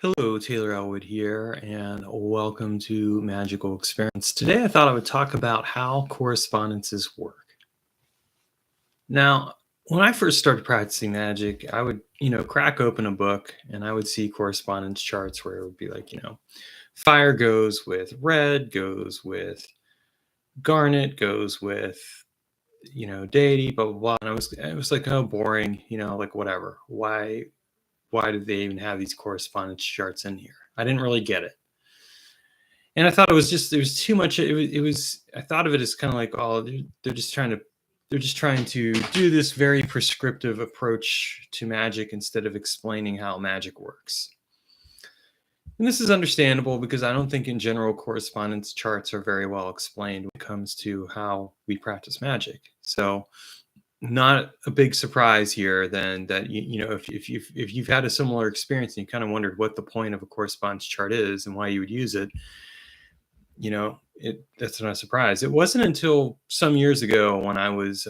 Hello, Taylor Ellwood here, and welcome to Magical Experiments. Today I thought I would talk about how correspondences work. Now, when I first started practicing magic, I would, crack open a book and I would see correspondence charts where it would be like, fire goes with red, goes with garnet, goes with, deity, blah, blah, blah. And it was like, oh, boring, like whatever. Why did they even have these correspondence charts in here? I didn't really get it. And I thought it was too much. I thought of it as kind of like, oh, they're just trying to do this very prescriptive approach to magic instead of explaining how magic works. And this is understandable because I don't think in general correspondence charts are very well explained when it comes to how we practice magic. So not a big surprise here then that if you've had a similar experience and you kind of wondered what the point of a correspondence chart is and why you would use it, that's not a surprise. It wasn't until some years ago when I was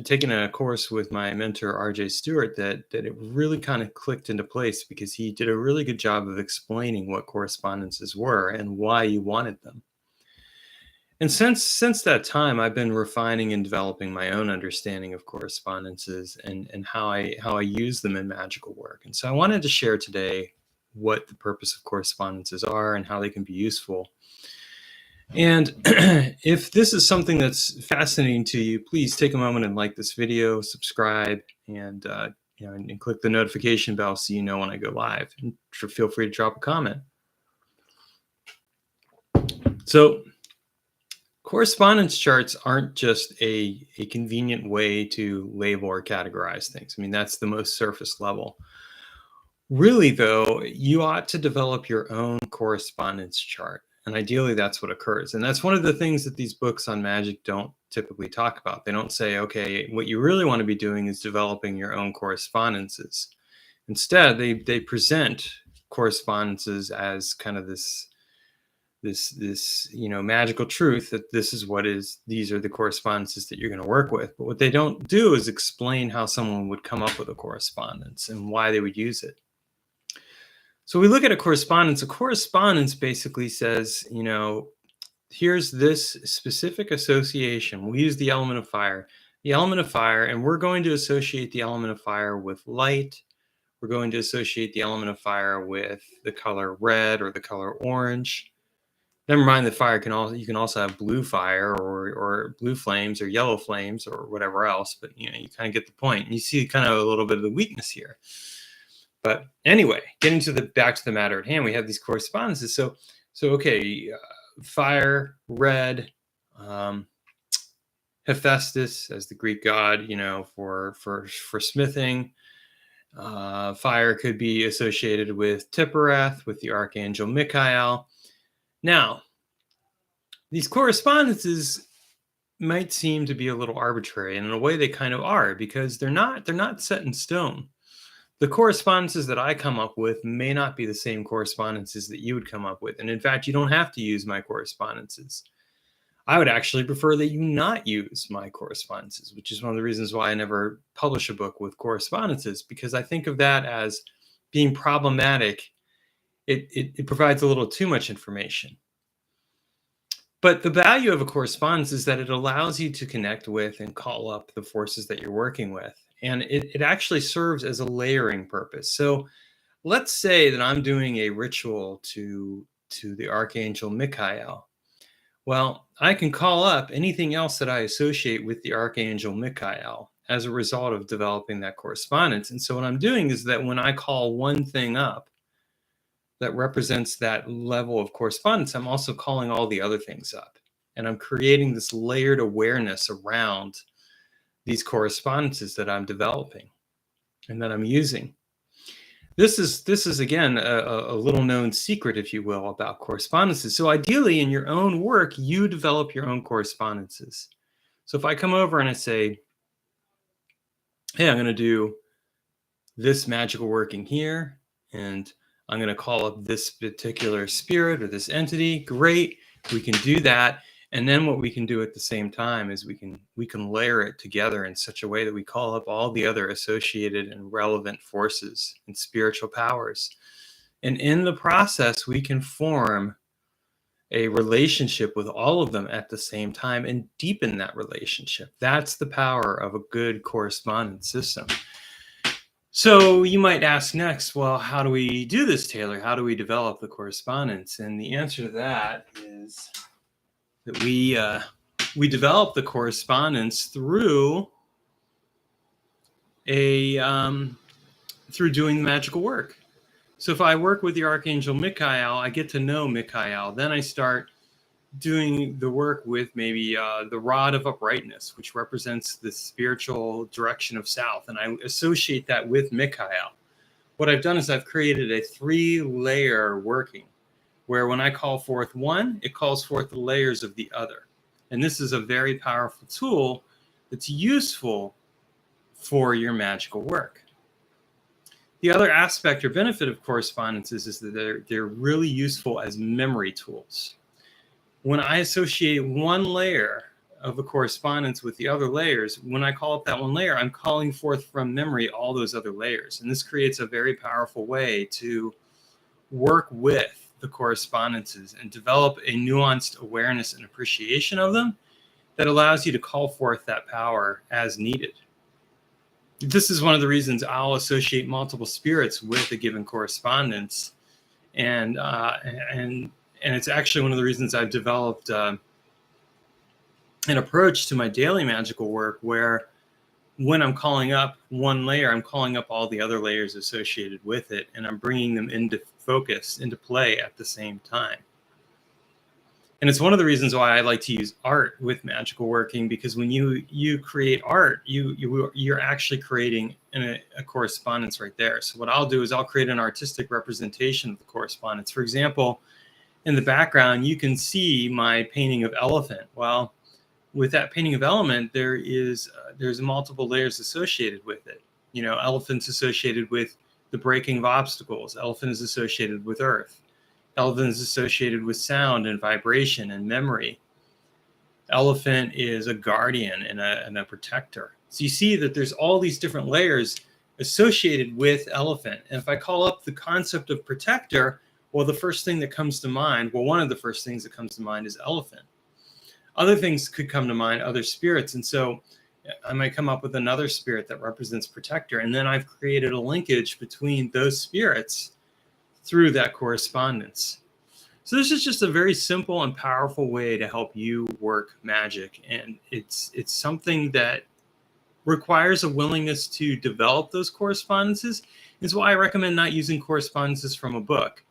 taking a course with my mentor RJ Stewart that it really kind of clicked into place, because he did a really good job of explaining what correspondences were and why you wanted them. And since that time, I've been refining and developing my own understanding of correspondences and how I use them in magical work. And so I wanted to share today what the purpose of correspondences are and how they can be useful. And if this is something that's fascinating to you, please take a moment and like this video, subscribe, and and click the notification bell so you know when I go live. And feel free to drop a comment. So correspondence charts aren't just a convenient way to label or categorize things. I mean, that's the most surface level. Really, though, you ought to develop your own correspondence chart. And ideally, that's what occurs. And that's one of the things that these books on magic don't typically talk about. They don't say, okay, what you really want to be doing is developing your own correspondences. Instead, they present correspondences as kind of this magical truth that these are the correspondences that you're going to work with. But what they don't do is explain how someone would come up with a correspondence and why they would use it. So we look at a correspondence. A correspondence basically says, here's this specific association. We use the element of fire, and we're going to associate the element of fire with light. We're going to associate the element of fire with the color red or the color orange. Never mind that fire you can also have blue fire or blue flames or yellow flames or whatever else, but you kind of get the point. And you see kind of a little bit of the weakness here. But anyway, getting back to the matter at hand, we have these correspondences. So okay, fire, red, Hephaestus as the Greek god, for smithing. Fire could be associated with Tippereth, with the archangel Michael. Now, these correspondences might seem to be a little arbitrary, and in a way they kind of are, because they're not set in stone. The correspondences that I come up with may not be the same correspondences that you would come up with. And in fact, you don't have to use my correspondences. I would actually prefer that you not use my correspondences, which is one of the reasons why I never publish a book with correspondences, because I think of that as being problematic. It provides a little too much information. But the value of a correspondence is that it allows you to connect with and call up the forces that you're working with. And it actually serves as a layering purpose. So let's say that I'm doing a ritual to the archangel Michael. Well, I can call up anything else that I associate with the archangel Michael as a result of developing that correspondence. And so what I'm doing is that when I call one thing up that represents that level of correspondence, I'm also calling all the other things up. And I'm creating this layered awareness around these correspondences that I'm developing and that I'm using. This is again a little known secret, if you will, about correspondences. So ideally, in your own work, you develop your own correspondences. So if I come over and I say, hey, I'm going to do this magical working here, and I'm going to call up this particular spirit or this entity, great, we can do that. And then what we can do at the same time is we can layer it together in such a way that we call up all the other associated and relevant forces and spiritual powers. And in the process, we can form a relationship with all of them at the same time and deepen that relationship. That's the power of a good correspondence system. So you might ask next, well, how do we do this, Taylor? How do we develop the correspondence? And the answer to that is that we develop the correspondence through through doing the magical work. So if I work with the Archangel Michael, I get to know Michael. Then I start doing the work with maybe the rod of uprightness, which represents the spiritual direction of south. And I associate that with Michael. What I've done is I've created a 3-layer working, where when I call forth one, it calls forth the layers of the other. And this is a very powerful tool that's useful for your magical work. The other aspect or benefit of correspondences is that they're really useful as memory tools. When I associate one layer of a correspondence with the other layers, when I call up that one layer, I'm calling forth from memory all those other layers. And this creates a very powerful way to work with the correspondences and develop a nuanced awareness and appreciation of them that allows you to call forth that power as needed. This is one of the reasons I'll associate multiple spirits with a given correspondence, and it's actually one of the reasons I've developed an approach to my daily magical work where when I'm calling up one layer, I'm calling up all the other layers associated with it, and I'm bringing them into focus, into play at the same time. And it's one of the reasons why I like to use art with magical working, because when you create art, you're actually creating a correspondence right there. So what I'll do is I'll create an artistic representation of the correspondence. For example, in the background, you can see my painting of elephant. Well, with that painting of elephant, there's multiple layers associated with it. You know, elephant's associated with the breaking of obstacles. Elephant is associated with earth. Elephant is associated with sound and vibration and memory. Elephant is a guardian and a protector. So you see that there's all these different layers associated with elephant. And if I call up the concept of protector, well, the first thing that comes to mind, well, one of the first things that comes to mind is elephant. Other things could come to mind, other spirits. And so I might come up with another spirit that represents protector. And then I've created a linkage between those spirits through that correspondence. So this is just a very simple and powerful way to help you work magic. And it's something that requires a willingness to develop those correspondences. Is why I recommend not using correspondences from a book.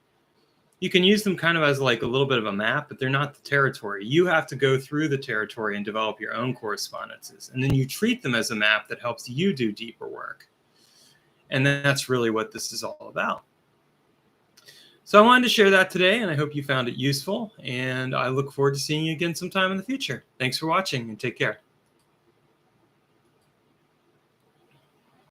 You can use them kind of as like a little bit of a map, but they're not the territory. You have to go through the territory and develop your own correspondences. And then you treat them as a map that helps you do deeper work. And that's really what this is all about. So I wanted to share that today, and I hope you found it useful. And I look forward to seeing you again sometime in the future. Thanks for watching, and take care.